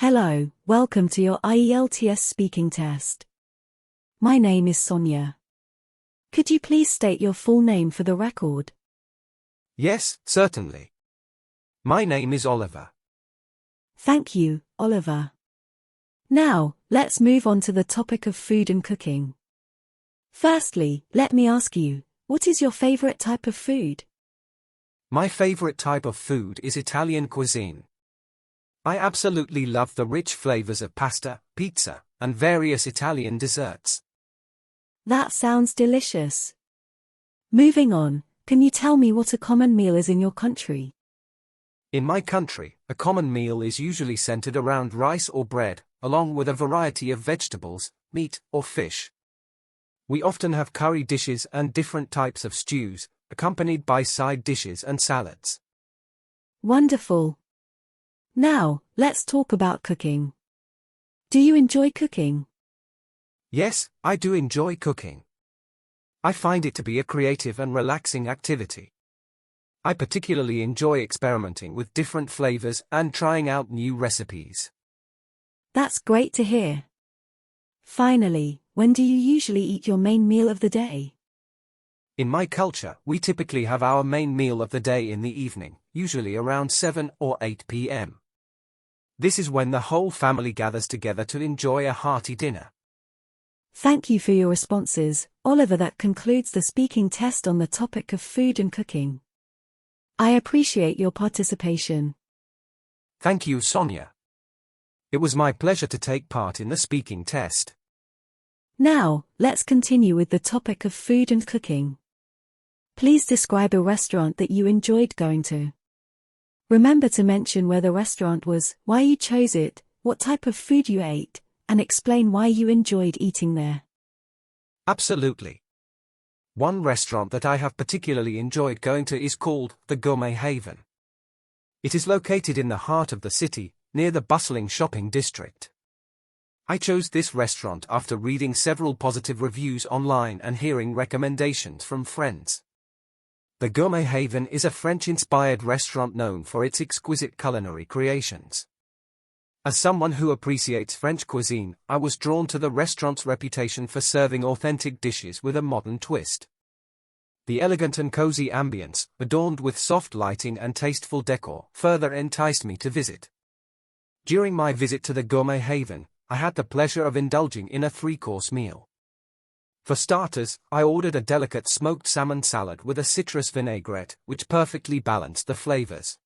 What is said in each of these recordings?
Hello, welcome to your IELTS speaking test. My name is Sonia. Could you please state your full name for the record? Yes, certainly. My name is Oliver. Thank you, Oliver. Now, let's move on to the topic of food and cooking. Firstly, let me ask you, what is your favorite type of food? My favorite type of food is Italian cuisine. I absolutely love the rich flavors of pasta, pizza, and various Italian desserts. That sounds delicious. Moving on, can you tell me what a common meal is in your country? In my country, a common meal is usually centered around rice or bread, along with a variety of vegetables, meat, or fish. We often have curry dishes and different types of stews, accompanied by side dishes and salads. Wonderful. Now, let's talk about cooking. Do you enjoy cooking? Yes, I do enjoy cooking. I find it to be a creative and relaxing activity. I particularly enjoy experimenting with different flavors and trying out new recipes. That's great to hear. Finally, when do you usually eat your main meal of the day? In my culture, we typically have our main meal of the day in the evening, usually around 7 or 8 p.m. This is when the whole family gathers together to enjoy a hearty dinner. Thank you for your responses, Oliver. That concludes the speaking test on the topic of food and cooking. I appreciate your participation. Thank you, Sonia. It was my pleasure to take part in the speaking test. Now, let's continue with the topic of food and cooking. Please describe a restaurant that you enjoyed going to. Remember to mention where the restaurant was, why you chose it, what type of food you ate, and explain why you enjoyed eating there. Absolutely. One restaurant that I have particularly enjoyed going to is called the Gourmet Haven. It is located in the heart of the city, near the bustling shopping district. I chose this restaurant after reading several positive reviews online and hearing recommendations from friends. The Gourmet Haven is a French-inspired restaurant known for its exquisite culinary creations. As someone who appreciates French cuisine, I was drawn to the restaurant's reputation for serving authentic dishes with a modern twist. The elegant and cozy ambience, adorned with soft lighting and tasteful decor, further enticed me to visit. During my visit to the Gourmet Haven, I had the pleasure of indulging in a 3-course meal. For starters, I ordered a delicate smoked salmon salad with a citrus vinaigrette, which perfectly balanced the flavors.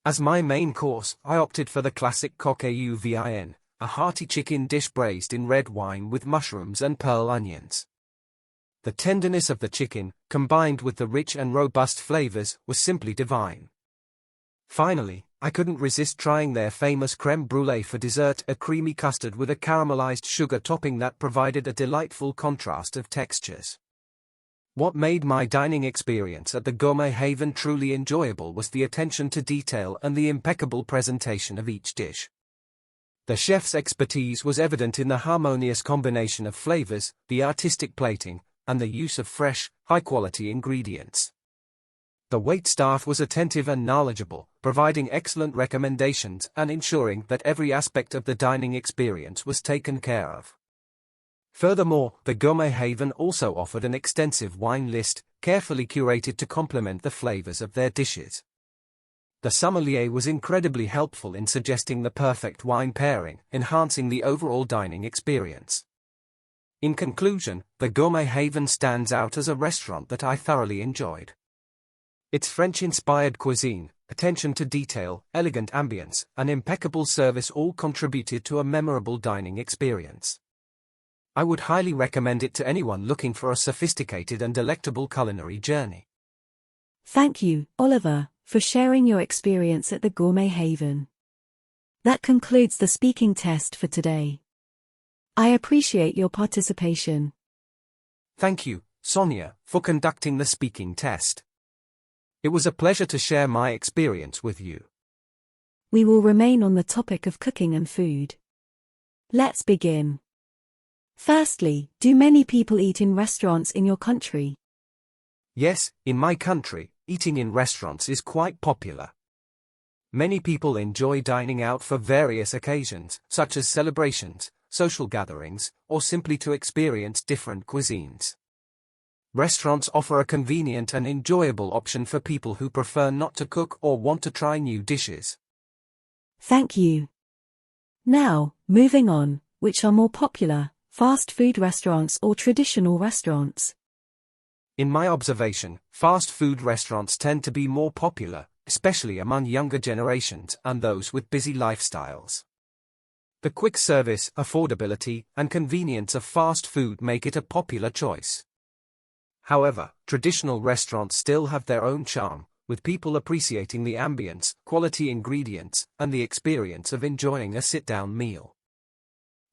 As my main course, I opted for the classic coherently, a hearty chicken dish braised in red wine with mushrooms and pearl onions. The tenderness of the chicken, combined with the rich and robust flavors, was simply divine. Finally, I couldn't resist trying their famous crème brûlée for dessert, a creamy custard with a caramelized sugar topping that provided a delightful contrast of textures. What made my dining experience at the Gourmet Haven truly enjoyable was the attention to detail and the impeccable presentation of each dish. The chef's expertise was evident in the harmonious combination of flavors, the artistic plating, and the use of fresh, high-quality ingredients. The waitstaff was attentive and knowledgeable, providing excellent recommendations and ensuring that every aspect of the dining experience was taken care of. Furthermore, the Gourmet Haven also offered an extensive wine list, carefully curated to complement the flavors of their dishes. The sommelier was incredibly helpful in suggesting the perfect wine pairing, enhancing the overall dining experience. In conclusion, the Gourmet Haven stands out as a restaurant that I thoroughly enjoyed. Its French-inspired cuisine, attention to detail, elegant ambience, and impeccable service all contributed to a memorable dining experience. I would highly recommend it to anyone looking for a sophisticated and delectable culinary journey. Thank you, Oliver, for sharing your experience at the Gourmet Haven. That concludes the speaking test for today. I appreciate your participation. Thank you, Sonia, for conducting the speaking test. It was a pleasure to share my experience with you. We will remain on the topic of cooking and food. Let's begin. Firstly, do many people eat in restaurants in your country? Yes, in my country, eating in restaurants is quite popular. Many people enjoy dining out for various occasions, such as celebrations, social gatherings, or simply to experience different cuisines. Restaurants offer a convenient and enjoyable option for people who prefer not to cook or want to try new dishes. Thank you. Now, moving on, which are more popular, fast food restaurants or traditional restaurants? In my observation, fast food restaurants tend to be more popular, especially among younger generations and those with busy lifestyles. The quick service, affordability, and convenience of fast food make it a popular choice. However, traditional restaurants still have their own charm, with people appreciating the ambience, quality ingredients, and the experience of enjoying a sit-down meal.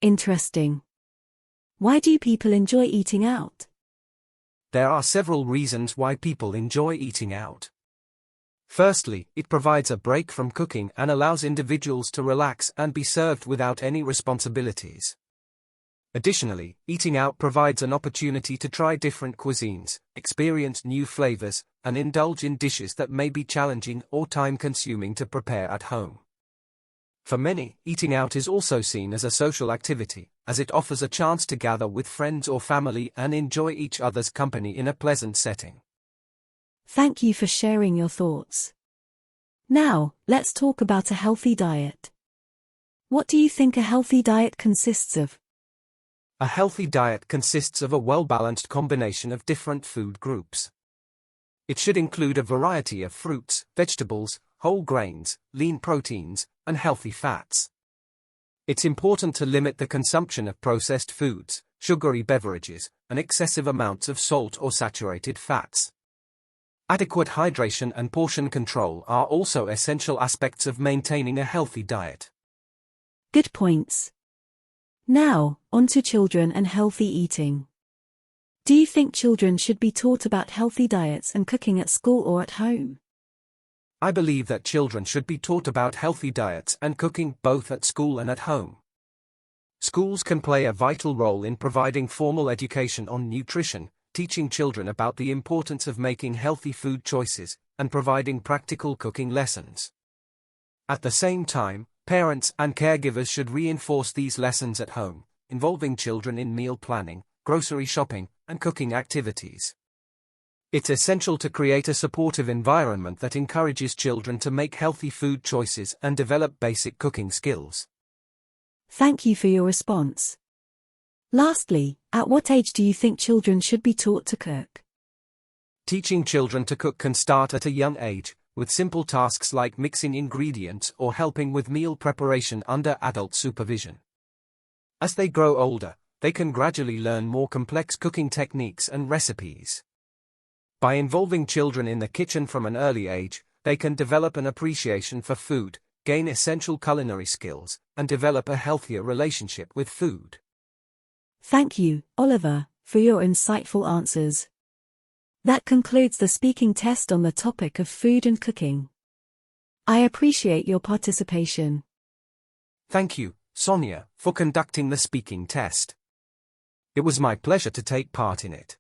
Interesting. Why do people enjoy eating out? There are several reasons why people enjoy eating out. Firstly, it provides a break from cooking and allows individuals to relax and be served without any responsibilities. Additionally, eating out provides an opportunity to try different cuisines, experience new flavors, and indulge in dishes that may be challenging or time-consuming to prepare at home. For many, eating out is also seen as a social activity, as it offers a chance to gather with friends or family and enjoy each other's company in a pleasant setting. Thank you for sharing your thoughts. Now, let's talk about a healthy diet. What do you think a healthy diet consists of? A healthy diet consists of a well-balanced combination of different food groups. It should include a variety of fruits, vegetables, whole grains, lean proteins, and healthy fats. It's important to limit the consumption of processed foods, sugary beverages, and excessive amounts of salt or saturated fats. Adequate hydration and portion control are also essential aspects of maintaining a healthy diet. Good points. Now, on to children and healthy eating. Do you think children should be taught about healthy diets and cooking at school or at home? I believe that children should be taught about healthy diets and cooking both at school and at home. Schools can play a vital role in providing formal education on nutrition, teaching children about the importance of making healthy food choices, and providing practical cooking lessons. At the same time, parents and caregivers should reinforce these lessons at home, involving children in meal planning, grocery shopping, and cooking activities. It's essential to create a supportive environment that encourages children to make healthy food choices and develop basic cooking skills. Thank you for your response. Lastly, at what age do you think children should be taught to cook? Teaching children to cook can start at a young age, with simple tasks like mixing ingredients or helping with meal preparation under adult supervision. As they grow older, they can gradually learn more complex cooking techniques and recipes. By involving children in the kitchen from an early age, they can develop an appreciation for food, gain essential culinary skills, and develop a healthier relationship with food. Thank you, Oliver, for your insightful answers. That concludes the speaking test on the topic of food and cooking. I appreciate your participation. Thank you, Sonia, for conducting the speaking test. It was my pleasure to take part in it.